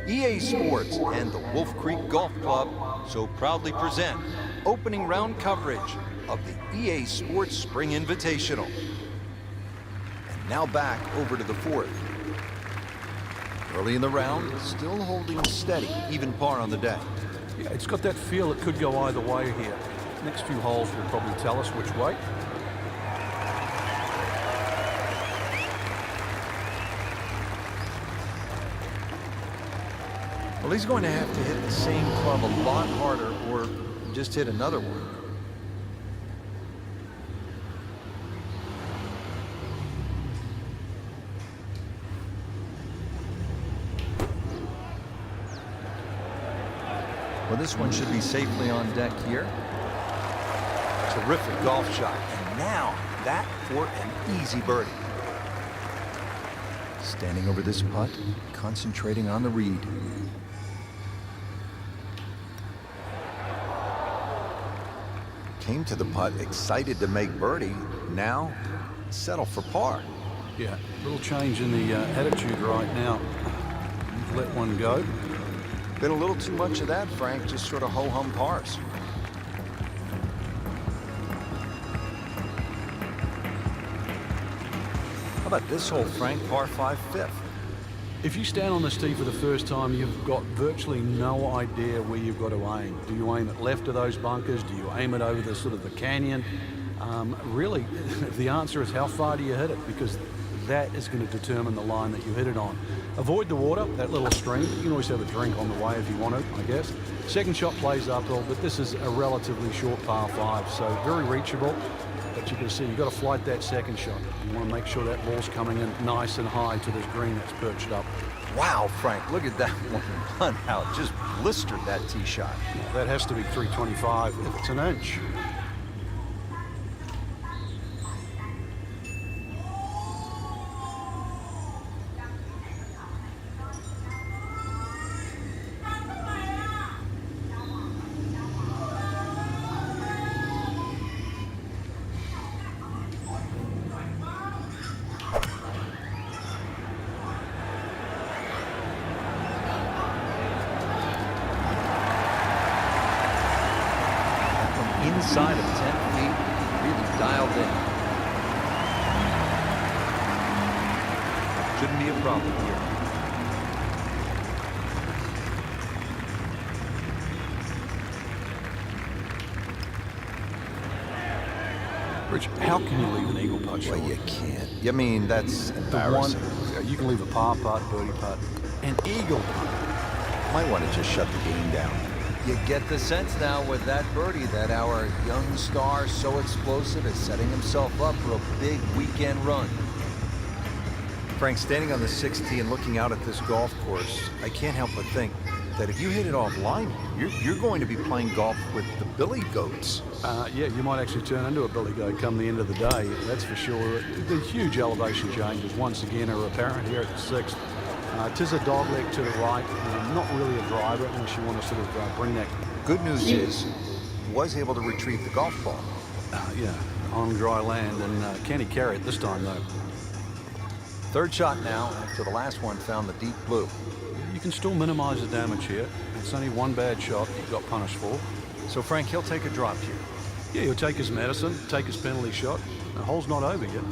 EA Sports and the Wolf Creek Golf Club so proudly present opening round coverage of the EA Sports Spring Invitational. And now back over to the fourth. Early in the round, still holding steady, even par on the day. Yeah, it's got that feel it could go either way here. Next few holes will probably tell us which way. Well, he's going to have to hit the same club a lot harder or just hit another one. Well, this one should be safely on deck here. Terrific golf shot. And now that for an easy birdie. Standing over this putt, concentrating on the read. Came to the putt excited to make birdie. Now settle for par. Yeah, a little change in the attitude right now. You've let one go. Been a little too much of that, Frank. Just sort of ho-hum pars. How about this hole, Frank? Par 5, fifth. If you stand on this tee for the first time, you've got virtually no idea where you've got to aim. Do you aim it left of those bunkers? Do you aim it over the sort of the canyon? Really, the answer is how far do you hit it? Because that is going to determine the line that you hit it on. Avoid the water, that little stream. You can always have a drink on the way if you want to, I guess. Second shot plays uphill, but this is a relatively short par 5, so very reachable. But you can see you've got to flight that second shot. You want to make sure that ball's coming in nice and high to this green that's perched up. Wow, Frank, look at that one run out. Just blistered that tee shot. That has to be 325 if it's an inch. Inside of 10 feet, really dialed in. Shouldn't be a problem here. Rich, how can you leave an eagle putt short? Well, you can't. I mean, that's embarrassing. You can leave a par putt, birdie putt, an eagle putt. Might want to just shut the game down. You get the sense now with that birdie that our young star, so explosive, is setting himself up for a big weekend run. Frank, standing on the 6th tee and looking out at this golf course, I can't help but think that if you hit it offline, you're going to be playing golf with the billy goats. Yeah, you might actually turn into a billy goat come the end of the day, that's for sure. The huge elevation changes once again are apparent here at the 6th. Tis a dog leg to the right, not really a driver unless you want to sort of bring that. Good news is, was able to retrieve the golf ball. Yeah, on dry land, and can he carry it this time though? Third shot now, after the last one found the deep blue. You can still minimize the damage here. It's only one bad shot he got punished for. So Frank, he'll take a drop here. Yeah, he'll take his medicine, take his penalty shot. The hole's not over yet.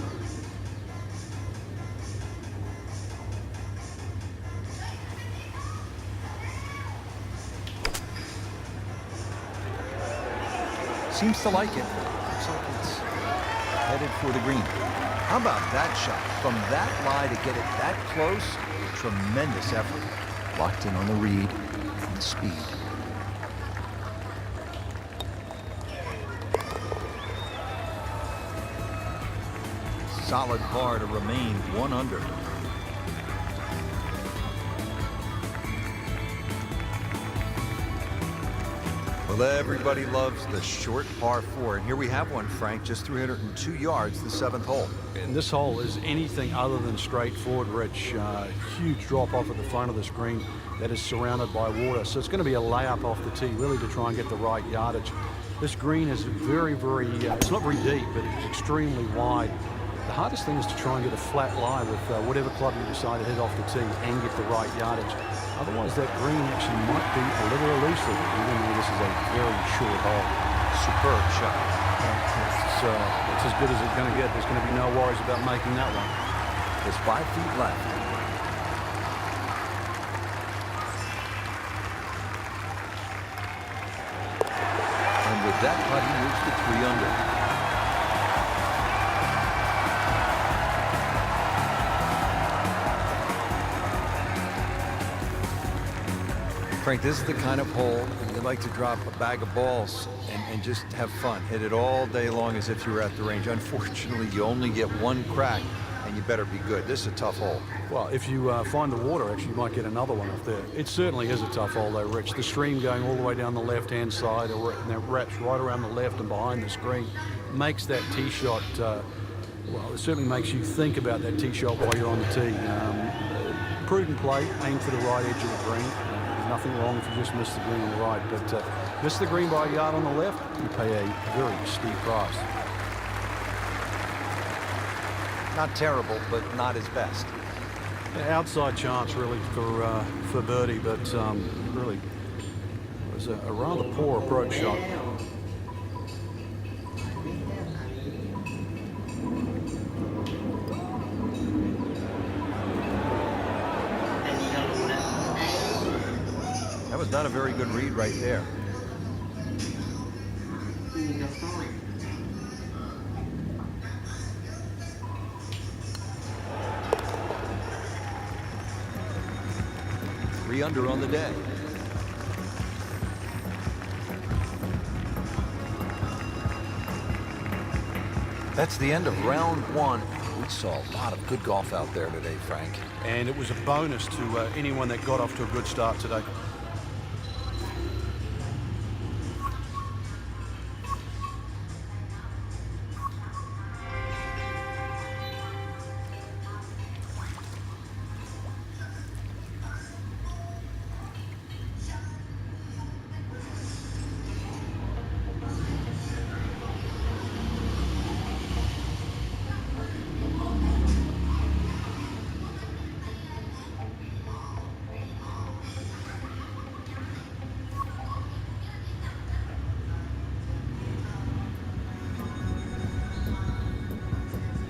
Seems to like it. Looks like it's headed for the green. How about that shot? From that lie to get it that close, tremendous effort. Locked in on the read and the speed. Solid par to remain 1 under. Well, everybody loves the short par 4, and here we have one, Frank, just 302 yards, the 7th hole. And this hole is anything other than straightforward, Rich. Huge drop off at the front of this green that is surrounded by water, so it's going to be a layup off the tee, really, to try and get the right yardage. This green is very, it's not very deep, but it's extremely wide. The hardest thing is to try and get a flat lie with whatever club you decide to hit off the tee and get the right yardage. Otherwise, that green actually might be a little elusive, even though this is a very short hole. Superb shot. It's as good as it's going to get. There's going to be no worries about making that one. There's 5 feet left. And with that putt, he moves to 3 under. Frank, this is the kind of hole you like to drop a bag of balls and just have fun. Hit it all day long as if you were at the range. Unfortunately, you only get one crack, and you better be good. This is a tough hole. Well, if you find the water, actually, you might get another one up there. It certainly is a tough hole, though, Rich. The stream going all the way down the left-hand side, and that wraps right around the left and behind the screen, makes that tee shot, well, it certainly makes you think about that tee shot while you're on the tee. Prudent play, aim for the right edge of the green. Nothing wrong if you just miss the green on the right, but miss the green by a yard on the left, you pay a very steep price. Not terrible, but not his best. Outside chance really for birdie, but really it was a rather poor approach shot. That was not a very good read right there. Three under on the day. That's the end of round 1. We saw a lot of good golf out there today, Frank. And it was a bonus to anyone that got off to a good start today.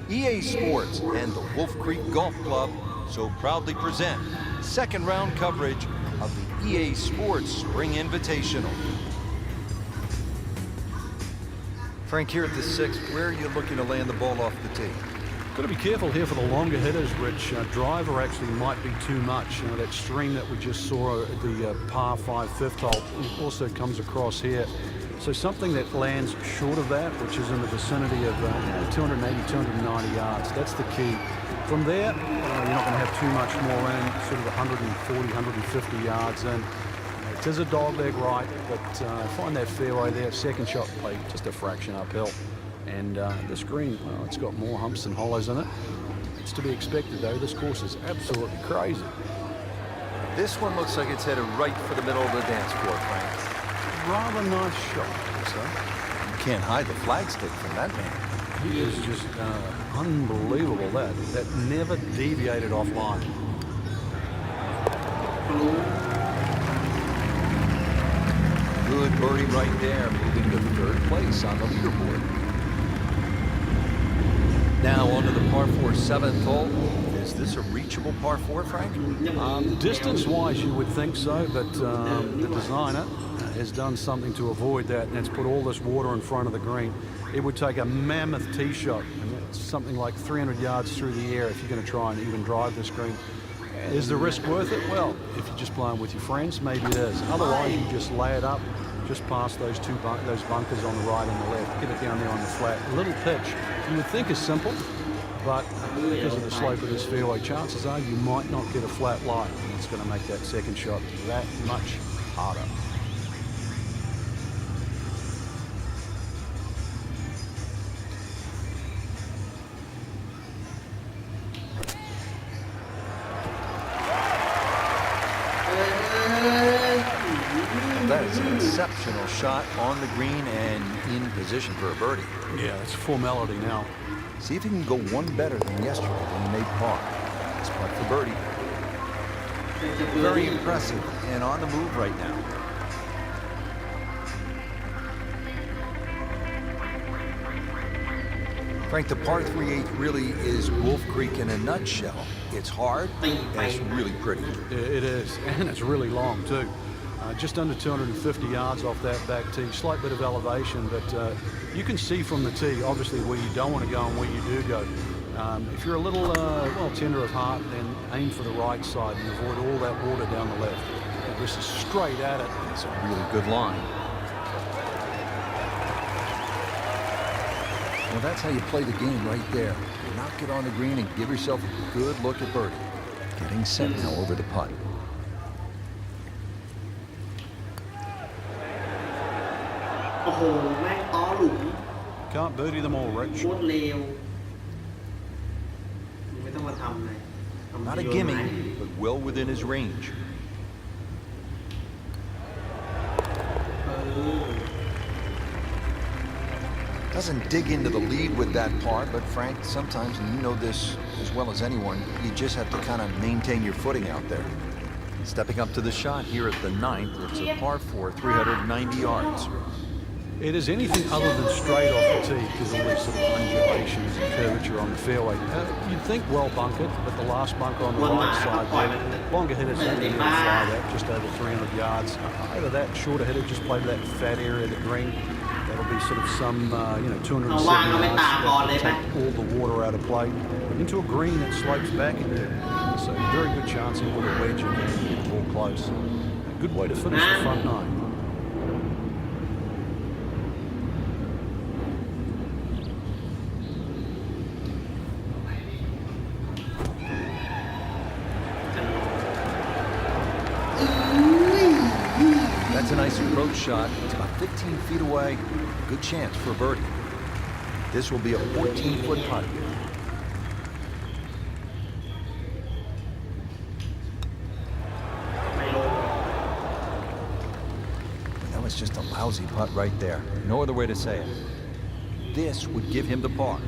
EA Sports and the Wolf Creek Golf Club so proudly present second round coverage of the EA Sports Spring Invitational. Frank, here at the 6th, where are you looking to land the ball off the tee? Got to be careful here for the longer hitters, Rich. Driver actually might be too much. That stream that we just saw at the par 5 fifth hole also comes across here. So something that lands short of that, which is in the vicinity of 280, 290 yards. That's the key. From there, you're not going to have too much more in, sort of 140, 150 yards in. It is a dogleg right, but find that fairway there. Second shot play just a fraction uphill. And this green, well, it's got more humps and hollows in it. It's to be expected, though. This course is absolutely crazy. This one looks like it's headed right for the middle of the dance floor, Frank. Rather nice shot, so. You can't hide the flagstick from that man. He is just unbelievable. That never deviated offline. Good birdie right there, moving to 3rd place on the leaderboard. Now onto the par 4 7th hole. Is this a reachable par 4, Frank? Distance-wise, you would think so, but the designer has done something to avoid that, and it's put all this water in front of the green. It would take a mammoth tee shot, and it's something like 300 yards through the air if you're going to try and even drive this green. Is the risk worth it? Well, if you're just playing with your friends, maybe it is. Otherwise, you just lay it up, just past those those bunkers on the right and the left. Get it down there on the flat. A little pitch, you would think is simple, but because of the slope of this fairway, chances are you might not get a flat lie. And it's going to make that second shot that much harder. That is an exceptional shot on the green and in position for a birdie. Yeah, it's a formality now. See if he can go one better than yesterday when he made par. It's putt for birdie. Very impressive and on the move right now. Frank, the par 3/8 really is Wolf Creek in a nutshell. It's hard and it's really pretty. It is, and it's really long too. Just under 250 yards off that back tee, slight bit of elevation, but you can see from the tee, obviously, where you don't want to go and where you do go. If you're a little, tender of heart, then aim for the right side and avoid all that water down the left. This is straight at it. It's a really good line. Well, that's how you play the game right there. Knock it on the green and give yourself a good look at birdie. Getting set now over the putt. โอ้โหแม่งต้อหลุม Can't birdie them all, Rich. โคตรเร็วไม่ต้องมาทำเลย Not a gimme, but well within his range. Doesn't dig into the lead with that par, but Frank, sometimes, and you know this as well as anyone, you just have to kind of maintain your footing out there. Stepping up to the shot here at the 9th, it's a par 4, 390 yards. It is anything other than straight off the tee because all these sort of undulations and curvature on the fairway. You'd think well bunkered, but the last bunker on the right side there, longer hitters don't even fly that, just over 300 yards. Over that, shorter hitter just played that fat area of the green. That'll be sort of some, 270 yards. Take all the water out of play. But into a green that slopes back again. So very good chance with a wedge and get the ball close. A good way to finish the front nine. That's a nice approach shot. It's about 15 feet away. Good chance for a birdie. This will be a 14-foot putt. That was just a lousy putt right there. No other way to say it. This would give him the par.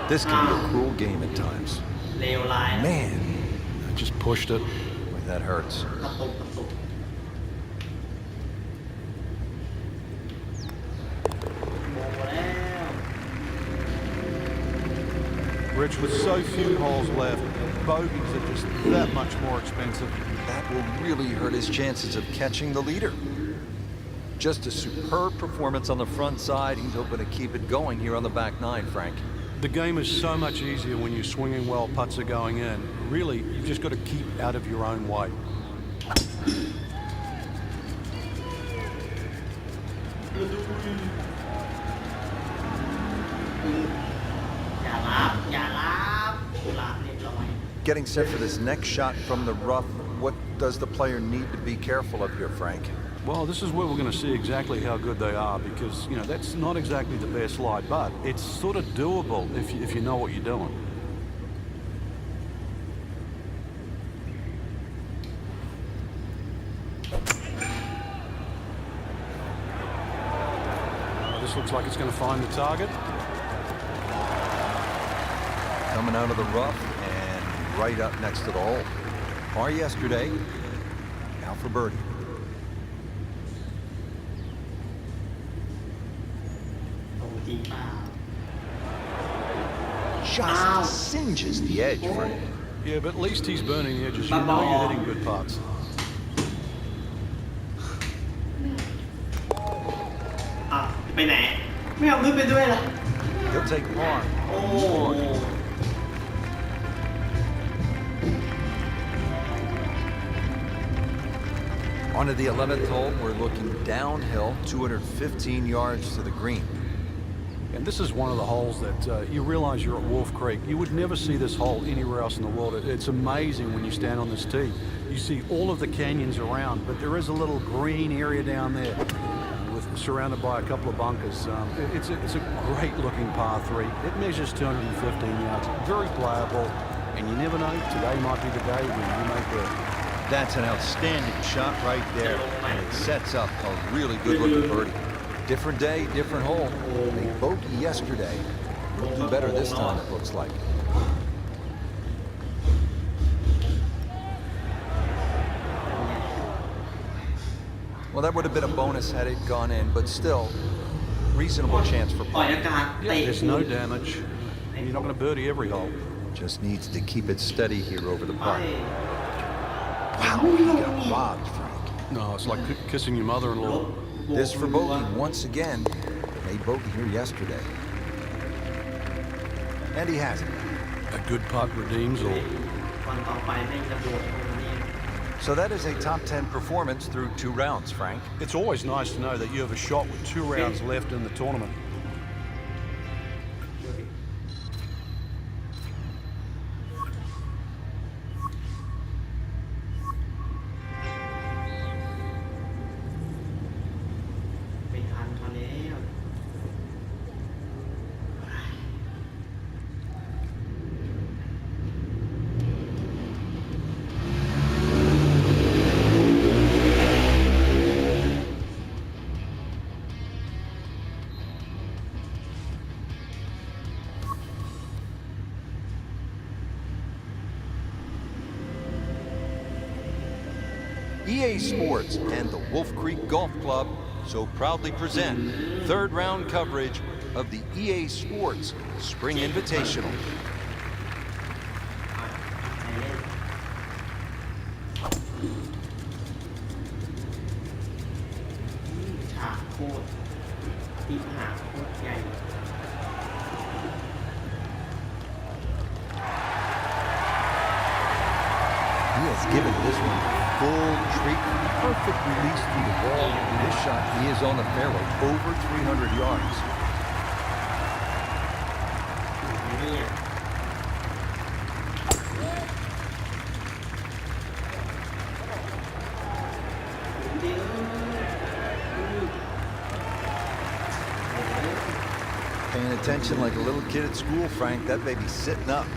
This can be a cruel game at times. เลวร้าย Man, Just pushed it. boy, that hurts. กระตุกกระตุกโมแล้ว Rich, with so few holes left, bogeys are just that much more expensive. That will really hurt his chances of catching the leader. Just a superb performance on the front side. He's hoping to keep it going here on the back nine, Frank. The game is so much easier when you're swinging well, putts are going in. Really, you've just got to keep out of your own way. อย่ารับอย่ารับหลับเรียบร้อย Getting set for this next shot from the rough. What does the player need to be careful of here, Frank? Well, this is where we're going to see exactly how good they are because, that's not exactly the best lie, but it's sort of doable if you know what you're doing. This looks like it's going to find the target. Coming out of the rough and right up next to the hole. Par yesterday. Now for birdie. Just singes the edge, Frank. Yeah, but at least he's burning the edges. You know you're hitting good putts. อ่ะไปไหนไม่เอาขึ้นไปด้วยล่ะ He'll take par. โอ้ On to the 11th hole. We're looking downhill, 215 yards to the green. And this is one of the holes that you realize you're at Wolf Creek. You would never see this hole anywhere else in the world. It's amazing when you stand on this tee. You see all of the canyons around, but there is a little green area down there surrounded by a couple of bunkers. It's a great looking par 3. It measures 215 yards. Very playable, and you never know. Today might be the day when you make it. That's an outstanding shot right there, and it sets up a really good-looking birdie. Different day, different hole. They bogey yesterday. We'll do better this time, it looks like. Well, that would have been a bonus had it gone in, but still, reasonable chance for ปล่อย par. อากาศ Yeah, เตะ there's no damage. You're not going to birdie every hole. Just needs to keep it steady here over the ไป putt. Wow, he got robbed, Frank. No, it's like kissing your mother-in-law. This for bogey once again. Made bogey here yesterday. And he has it. A good putt redeems all. วันต่อไปแม่งจะบวกตรงนี้ So that is a top 10 performance through 2 rounds, Frank. It's always nice to know that you have a shot with 2 rounds left in the tournament. EA Sports and the Wolf Creek Golf Club so proudly present third round coverage of the EA Sports Spring Invitational. ฉากโคตรที่หาโคตรใหญ่ He has given this one full treatment. Perfect release through the ball. In this shot, he is on the fairway, over 300 yards. เนี่ยเดี๋ยว Paying attention like a little kid at school, Frank. That baby's sitting up.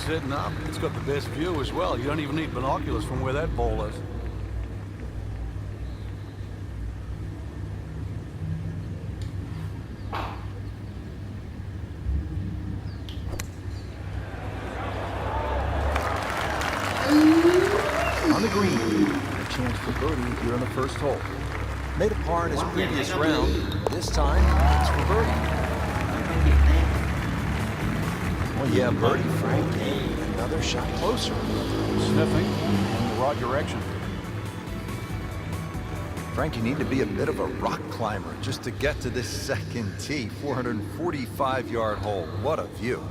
Sitting up, it's got the best view as well. You don't even need binoculars from where that ball is. On the green, a chance for birdie here on the first hole. Made a par in his previous round. This time, it's for birdie. Well, yeah, birdie, Frank. Another shot closer. Sniffing in the right direction. Frank, you need to be a bit of a rock climber just to get to this second tee. 445-yard hole. What a view.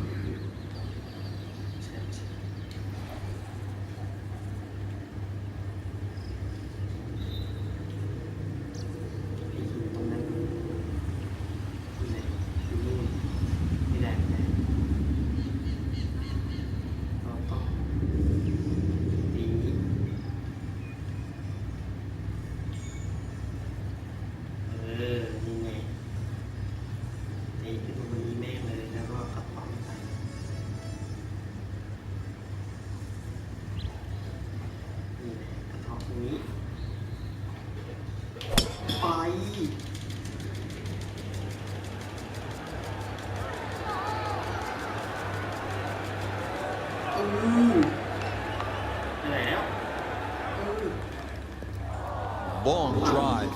Long drive,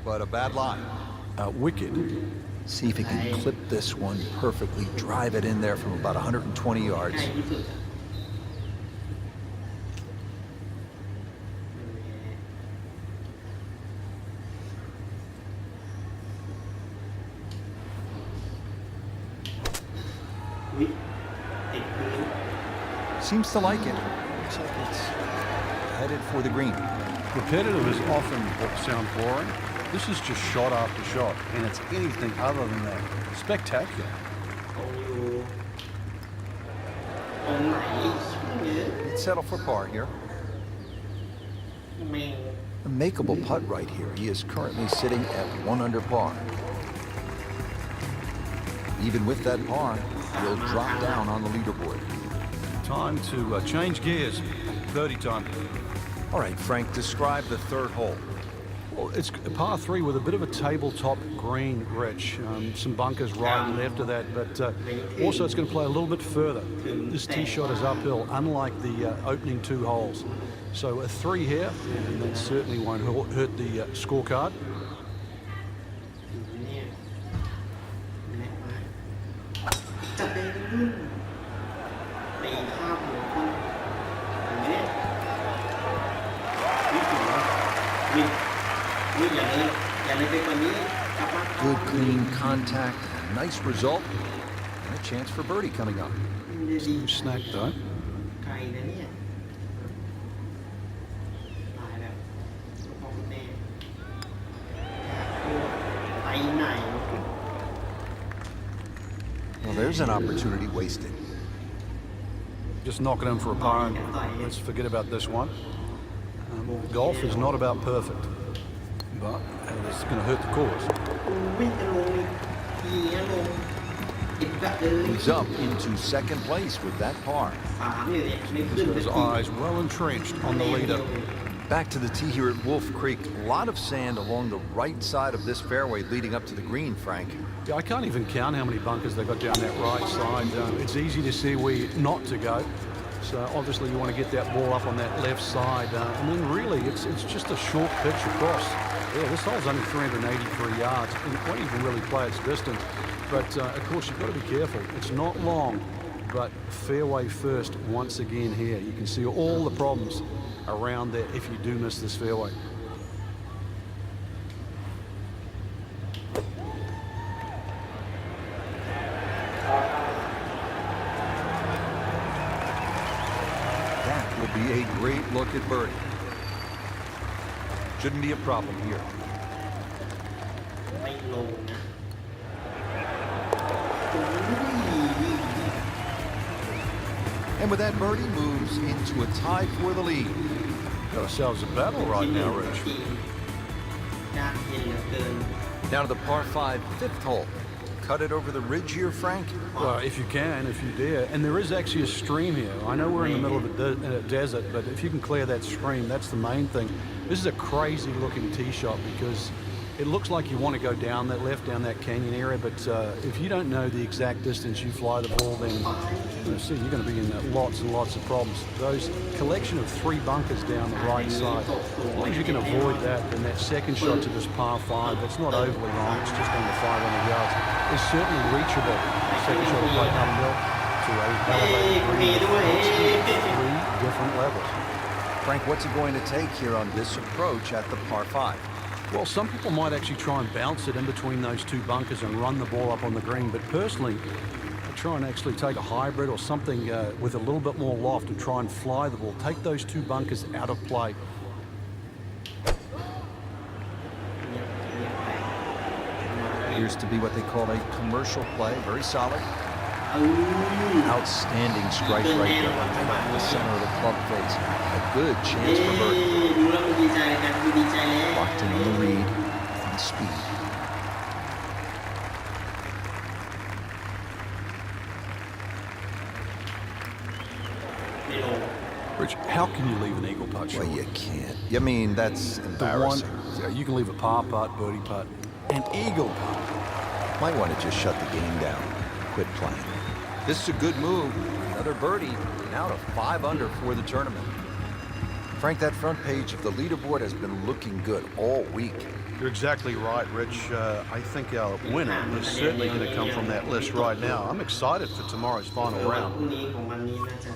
but a bad line. Wicked. See if he can clip this one perfectly, drive it in there from about 120 yards. ใกล้ที่สุด อุ๊ยติดพื้น Seems to like it. Looks like it's headed for the green. Repetitive is often what sound boring. This is just shot after shot, and it's anything other than that. Spectacular. ตรงอยู่ตรงไหนเยอะ He'd settle for par here. แม่ง A makeable putt right here. He is currently sitting at 1 under par. Even with that par, he'll drop down on the leaderboard. Time to change gears. Birdie time. All right, Frank, describe the third hole. Well, it's a par 3 with a bit of a tabletop green, Rich. Some bunkers right and left of that, but also it's going to play a little bit further. This tee shot is uphill, unlike the opening 2 holes. So a 3 here, and that certainly won't hurt the scorecard. เนี่ยแม็กมาจับเองขึ้นตีข้ามหัวขึ้นอย่างนี้นี่ถึงว่านี่อย่าเลยไปกว่านี้กลับมา Good clean contact, nice result, and a chance for birdie coming up. Snack though. ไกลนะเนี่ยตายแล้วพ่อคุณแม่ไปไหน Well, there's an opportunity wasted. Just knock it in for a par, and let's forget about this one. Golf is not about perfect, but it's going to hurt the cause. วิ่งจะลงทีนะลงอิดแบบเลย He's up into second place with that par. สามอยู่เนี่ยไม่ He's ขึ้น got his eyes well entrenched on the leader. Back to the tee here at Wolf Creek. A lot of sand along the right side of this fairway leading up to the green, Frank. Yeah, I can't even count how many bunkers they got down that right side. It's easy to see where not to go. So obviously you want to get that ball up on that left side, and then really it's just a short pitch across. Yeah, this hole's only 383 yards. It won't even really play its distance. But of course you've got to be careful. It's not long, but fairway first once again here. You can see all the problems around there if you do miss this fairway. That will be a great look at birdie. Shouldn't be a problem here. ไม่ลงนะ And with that birdie moves into a tie for the lead. Got ourselves a battle right now, Rich. ยากเย็นเหลือเกิน Down to the par 5 fifth hole. Cut it over the ridge here, Frank. Well, if you can, if you dare. And there is actually a stream here. I know we're in the middle of a desert, but if you can clear that stream, that's the main thing. This is a crazy looking tee shot because it looks like you want to go down that left, down that canyon area, but if you don't know the exact distance you fly the ball, then you're going to be in lots and lots of problems. Those collection of 3 bunkers down the right side, as long as you can avoid that, then that second shot to this par 5, that's not overly long, it's just under 500 yards, is certainly reachable. Second shot will play uphill to a elevated green on 3 different levels. Frank, what's it going to take here on this approach at the par 5? Well, some people might actually try and bounce it in between those 2 bunkers and run the ball up on the green, but personally, I try and actually take a hybrid or something with a little bit more loft and try and fly the ball. Take those 2 bunkers out of play. Appears to be what they call a commercial play. Very solid. Outstanding strike right there in the center of the club face. A good chance for birdie. ดูแล้วมันดีใจกันคือดีใจแล้ว Locked in on the read on speed. Rich, how can you leave an eagle putt short? Well, you can't. I mean, that's embarrassing. Yeah, you can leave a par putt, birdie putt, an eagle putt. Might want to just shut the game down. Quit playing. This is a good move. Another birdie. Now to 5 under for the tournament. Frank, that front page of the leaderboard has been looking good all week. You're exactly right, Rich. I think our winner is certainly going to come from that list right now. I'm excited for tomorrow's final พ round. รุ่งนี้ของวันนี้น่าจะ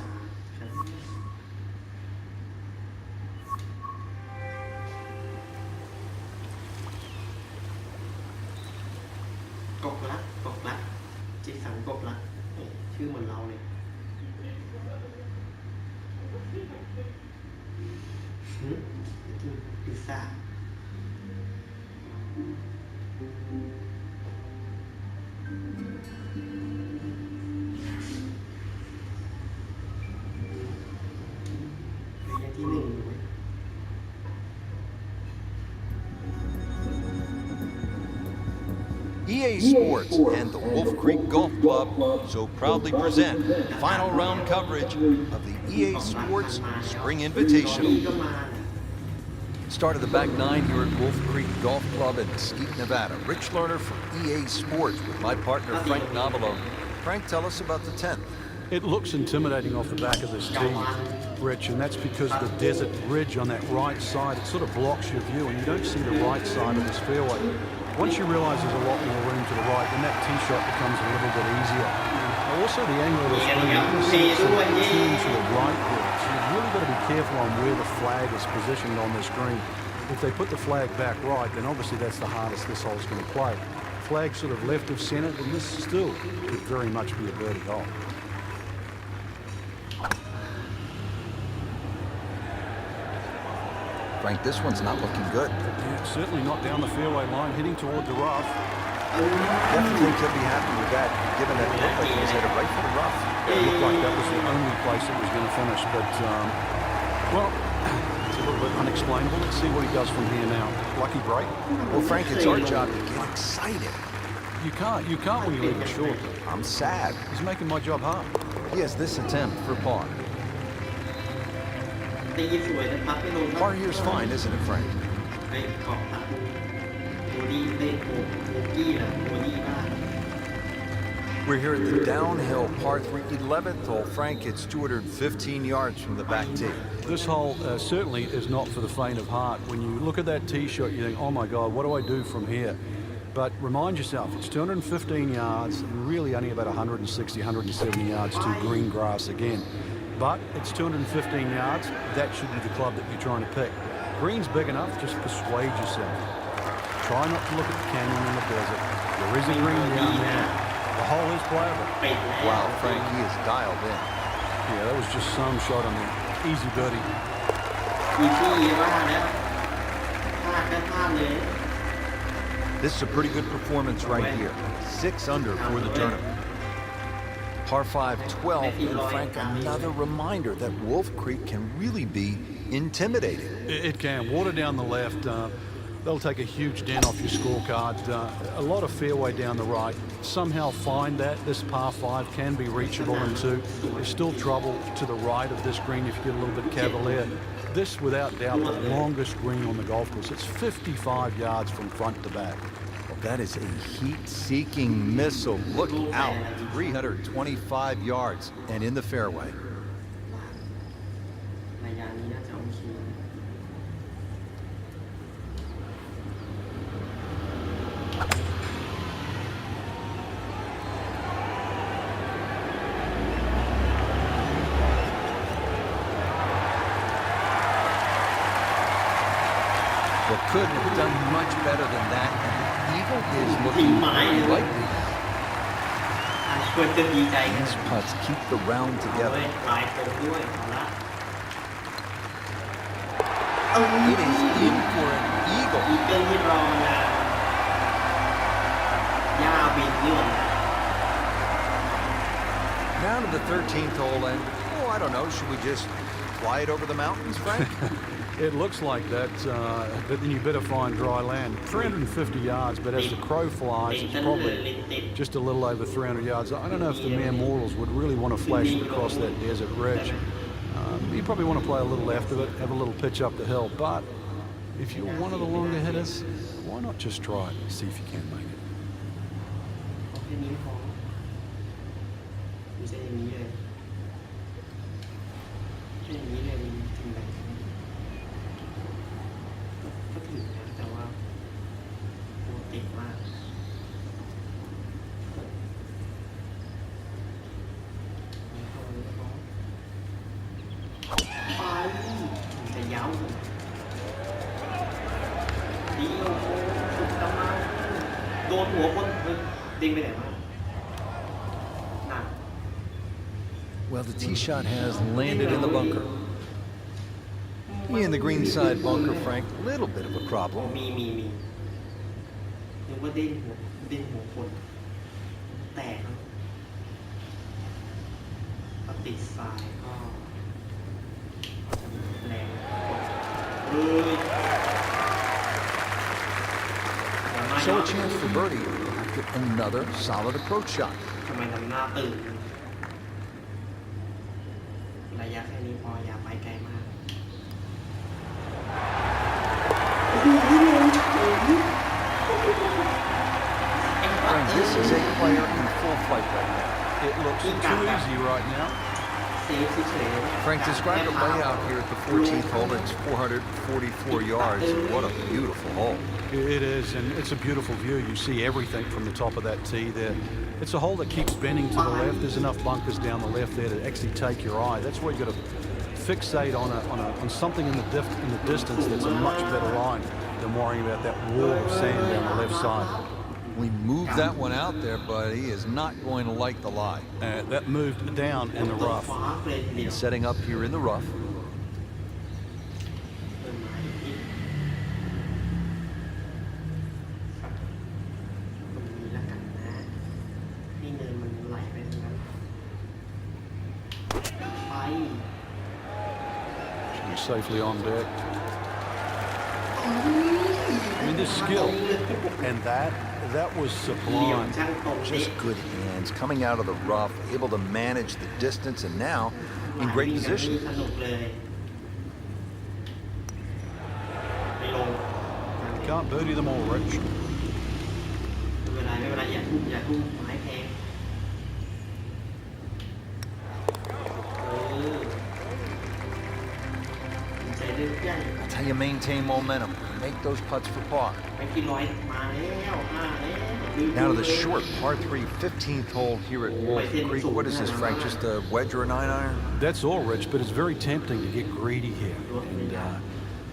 กบลักจิตสังกบลักชื่อเหมือนเราเลยพิซซ่าระยะที่ 1 EA Sports and the Wolf Creek Golf Club so proudly present final round coverage of the EA Sports Spring Invitational. Start of the back 9 here at Wolf Creek Golf Club in Mesquite, Nevada. Rich Lerner from EA Sports with my partner Frank Navalo. Frank, tell us about the 10th. It looks intimidating off the back of this tee. Rich, and that's because the desert ridge on that right side, it sort of blocks your view and you don't see the right side of this fairway. Once you realise there's a lot more room to the right, then that tee shot becomes a little bit easier. Also, the angle of the screen, you can see it sort of turns to the right there. So you've really got to be careful on where the flag is positioned on this green. If they put the flag back right, then obviously that's the hardest this hole's going to play. Flag sort of left of centre, then this still could very much be a birdie hole. Frank, this one's not looking good. Yeah, certainly not down the fairway line, heading toward the rough. Definitely could be happy with that, given that it looked like he was headed right for the rough. It looked like that was the only place it was going to finish, but, well, it's a little bit unexplainable. Let's see what he does from here now. Lucky break? Well, Frank, it's our job to get excited. You can't when you leave it short. I'm sad. He's making my job hard. He has this attempt for par. Par here's fine, isn't it, Frank? We're here at the downhill par 3 11th hole. Frank, it's 215 yards from the back tee. This hole certainly is not for the faint of heart. When you look at that tee shot, you think, oh my God, what do I do from here? But remind yourself, it's 215 yards and really only about 160, 170 yards to green grass again. But it's 215 yards. That should be the club that you're trying to pick. Green's big enough, just persuade yourself. Try not to look at the canyon in the desert. There is a green down there. The hole is playable. Wow, Frank, he is dialed in. Yeah, that was just some shot on the easy birdie. This is a pretty good performance right here. 6 under for the tournament. Par 5, 12, and Frank, another reminder that Wolf Creek can really be intimidating. It can. Water down the left. They'll take a huge dent off your scorecard. A lot of fairway down the right. Somehow find that. This par 5 can be reachable in 2. There's still trouble to the right of this green if you get a little bit cavalier. This, without doubt, the longest green on the golf course. It's 55 yards from front to back. Well, that is a heat-seeking missile. Look out. 325 yards and in the fairway. Well, couldn't have done much better than that. And the eagle is looking very likely. These putts keep the round together. It is in for an eagle. Down to the 13th hole, and oh, I don't know, should we just fly it over the mountains, Frank? It looks like that, but then you better find dry land. 350 yards, but as the crow flies, it's probably just a little over 300 yards. I don't know if the mere mortals would really want to flash it across that desert ridge. You probably want to play a little left of it, have a little pitch up the hill, but if you're one of the longer hitters, why not just try it and see if you can make it? Well, the tee shot has landed in the bunker. In the green side bunker, Frank, a little bit of a problem. So a chance for birdie after another solid approach shot. Frank, this is a player in full flight right now. It looks too easy right now. เซฟเฉยๆ Frank, describe the layout here at the 14th hole. It's 444 yards. What a beautiful hole. It is, and it's a beautiful view. You see everything from the top of that tee there. It's a hole that keeps bending to the left. There's enough bunkers down the left there to actually take your eye. That's where you've got to fixate on something in the distance that's a much better line than worrying about that wall of sand down the left side. We moved that one out there, but he is not going to like the lie. That moved down in the rough. He's setting up here in the rough. ไป He's safely on deck. I mean, this skill and that was เหลี่ยม sublime. ช่างตรงเป๊ะ Just good hands, coming out of the rough, able to manage the distance, and now in great position. สนุกเลยไม่ลง Can't birdie them all, Rich. ไม่เป็นไรอย่าทุ่มไม้แพงใจเรื่องใหญ่ That's how you maintain momentum. Make those putts for par. ไปกินร้อยมาแล้วมาแล้ว Now to the short par 3 15th hole here at Wolf Creek. What is this, Frank? Just a wedge or a 9-iron? That's all, Rich, but it's very tempting to get greedy here. And,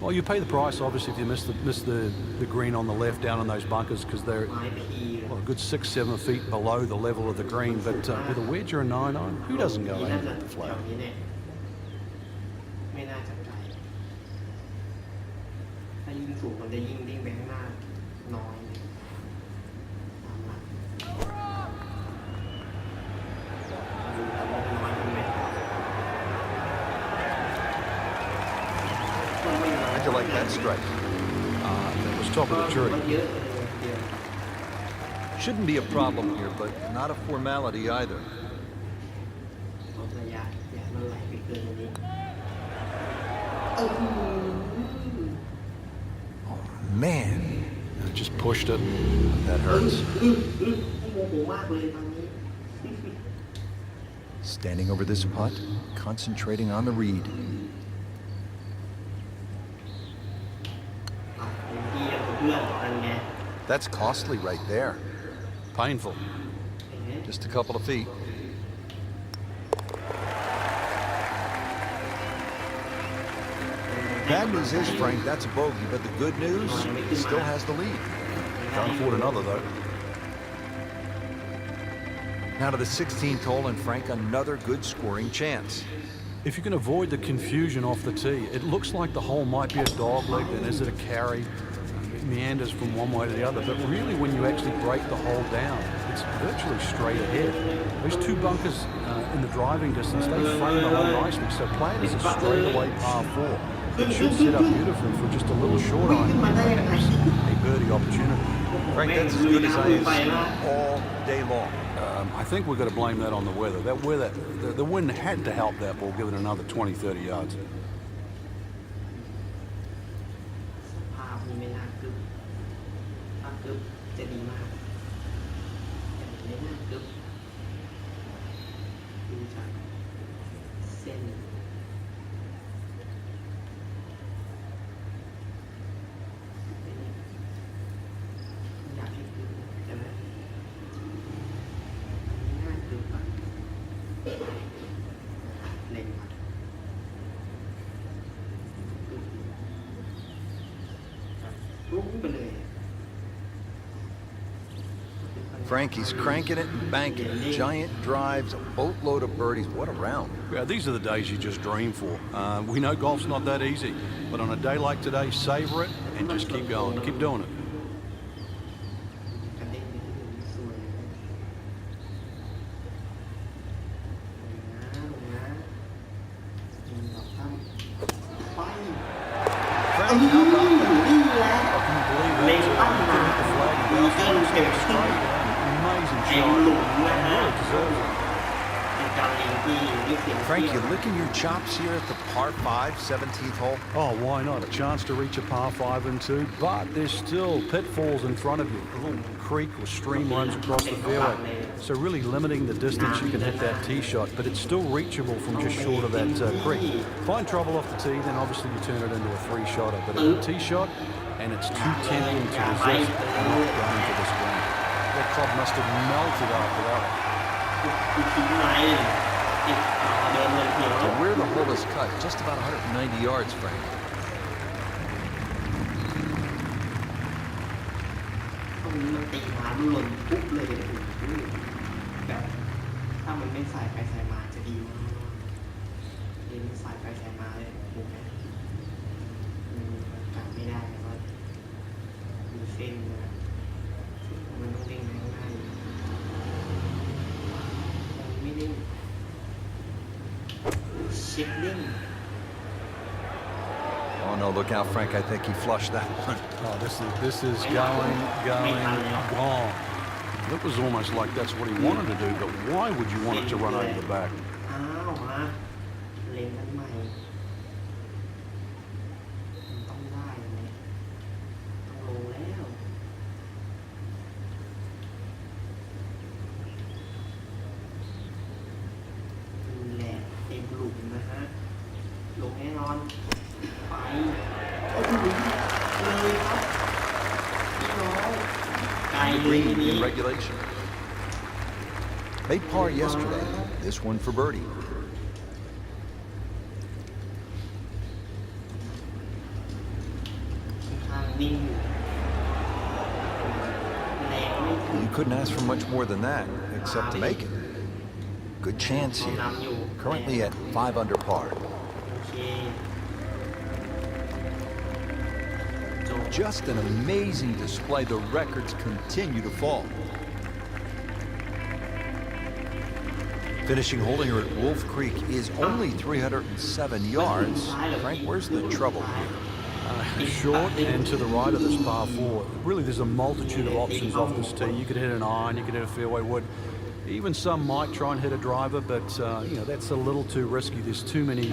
well, you pay the price, obviously, if you miss the green on the left down in those bunkers because they're ไม้พี well, a good 6-7 feet below the level of the green. But with a wedge or a 9-iron, who doesn't go นี่ in น่าจะ with the แถ flag? วนี้เนี่ยไม่น่าจะไกลถ้ายิ่งสูงมันจะยิ่งดิ้งไปข้างหน้าน้อยเลยตามหลักดูแล้วว่าน้อยตรงไหน How'd you like that strike? That was top of the tree. มันเยอะเลยเดียว Shouldn't be a problem here, but not a formality either. ลดระยะอย่ามันไหลไปเกินตรงนี้ Man, Just pushed it. that hurts. โมโหมากเลยตอนนี้ Standing over this putt, concentrating on the read. อ่ะเต็มที่กับเพื่อนนั่นไง That's costly right there. Painful. เห็นไหม Just a couple of feet. Bad news is, Frank, that's a bogey, but the good news, he still has the lead. Can't afford another, though. Now to the 16th hole, and Frank, another good scoring chance. If you can avoid the confusion off the tee, it looks like the hole might be a dog leg, then is it a carry? It meanders from one way to the other, but really when you actually break the hole down, it's virtually straight ahead. Those two bunkers in the driving distance, they frame the hole nicely, so play it as a straightaway par 4. It should set up beautifully for just a little short iron, a birdie opportunity. Frank, that's as good as I have seen all day long. I think we've got to blame that on the weather. That weather, the wind had to help that ball give it another 20, 30 yards. ภาพนี้ไม่น่ากึบถ้ากึบจะดีมากแต่ไม่น่ากึบดูจากเส้นอยากให้กึบแต่ว่าไม่น่ากึบอ่ะเล็งมารุ้งไปเลย Frank, he's cranking it and banking it. Giant drives, a boatload of birdies. What a round. Yeah, these are the days you just dream for. We know golf's not that easy, but on a day like today, savor it and just keep going. Keep doing it. กระเด้งไปที่อื่นสวยเลยลงนะลงดอกตั้มไป Frank, how about that? นี่แหละ Can you believe เล็ง that? ตั้งมา The flag มีเส้นเข็ม straight. Amazing เข็ม shot. หลุมนะฮะ Really deserves it. เ การเลี้ยงที่ลึกเสียง Frank, you licking your chops here at the par 5, 17th hole? Oh, why not? A chance to reach a par 5 and 2, but there's still pitfalls in front of you. A little creek or stream runs across the fairway. So really limiting the distance you can hit that tee shot, but it's still reachable from just short of that creek. Find trouble off the tee, then obviously you turn it into a 3-shotter. But a tee shot, and it's too tempting to resist and not going to this green. That club must have melted after that. คือทิ้งไม้ติดเดินเลยเพียง To where the hole is cut, just about 190 yards, Frank. ตรงนี้มันตีมาหล่นปุ๊บเลยแบบถ้ามันไม่สายไปสายมาจะดีมากเล่นสายไปสายมาเลยถูกไหมกลับไม่ได้เพราะว่ามีเส้นนะมันต้องเด้งข้างหน้าไม่เด้งเช็คเด้ง Oh no, look out, Frank. I think he flushed that one. Oh, this is going, gone. It was almost like that's what he wanted to do, but why would you want it to run over the back? อ้าวฮะเล็งกันใหม่มันต้องได้ไหมต้องลงแล้วนี่แหละเต็มหลุมนะฮะลงแน่นอนไปโอ้โหเลยครับพี่น้องไกลเลยที Green นี้ in regulation. Made par yesterday. This one for birdie. ข้างนิ่งอยู่แรงไม่ถึง You couldn't ask for much more than that, except to make it. Good chance here. Currently at 5 under par. โอเคจบ Just an amazing display. The records continue to fall. Finishing hole here at Wolf Creek is only 307 yards. Frank, where's the trouble here? Short and to the right of this par 4. Really, there's a multitude of options off this tee. You could hit an iron, you could hit a fairway wood. Even some might try and hit a driver, but you know, that's a little too risky. There's too many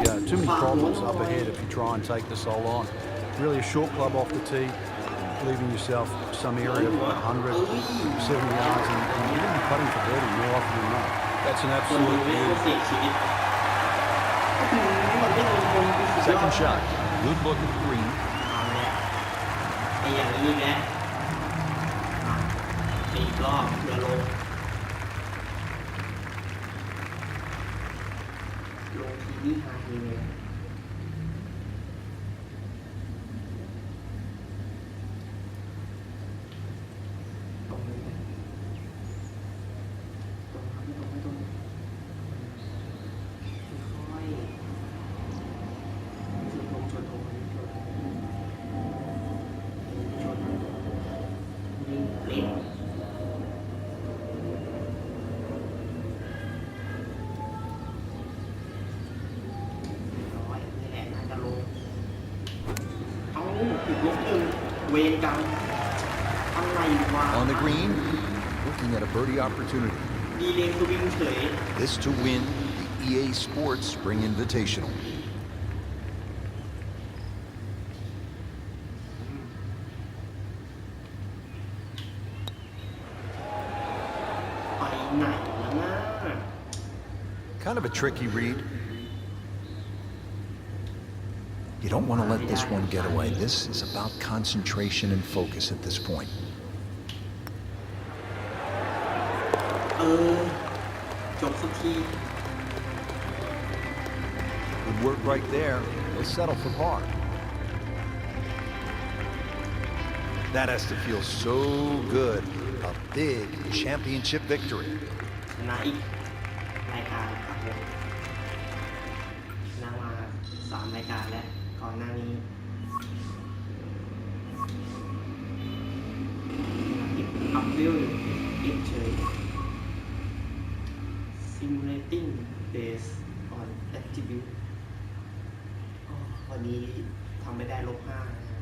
problems up ahead if you try and take this hole on. Really, a short club off the tee, leaving yourself some area of 170 yards, and you're going to be putting for birdie more often than not. That's an คนดู absolute ไม่ beauty. เสียชีวิตมันไม่ลงบนคือสุดยอด Second shot. Good look at the green. เอาแหละไอ้อย่างนี้แหละอีกรอบเพื่อลงทีนี่ฮาทีเลยตรงนี้นะตรงครับไม่ตรงค่อยชนยิงเปลี่ยนเวรกรรมอะไรวะ On the green, looking at a birdie opportunity. ดีเลย์สวิงเฉย This to win the EA Sports Spring Invitational. ไปไหนแล้วนะ Kind of a tricky read. You don't want to let this one get away. This is about concentration and focus at this point. จบสักที Good work right there. They'll settle for par. That has to feel so good. A big championship victory. ชนะอีกรายการครับผมชนะมา3รายการแล้วก่อนหน้านี้อัพเวลอีกเฉย Simulating based on attribute วันนี้ทำไม่ได้-5นะครับ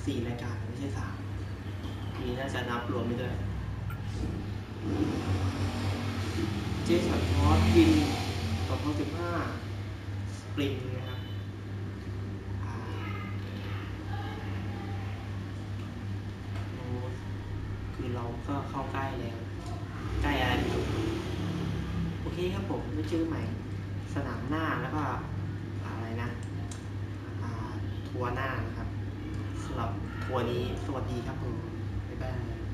4 รายการไม่ใช่ 3 มีน่าจะนับรวมไปด้วยเจสันฮอสวิน2015 สปริงนะครับคือเราก็เข้าใกล้แล้ว ใกล้อะไรไม่รู้โอเคครับผมไม่ชื่อใหม่สนามหน้าแล้วก็อะไรนะทัวร์หน้านะครับสำหรับทัวร์นี้สวัสดีครับผมบ๊ายบาย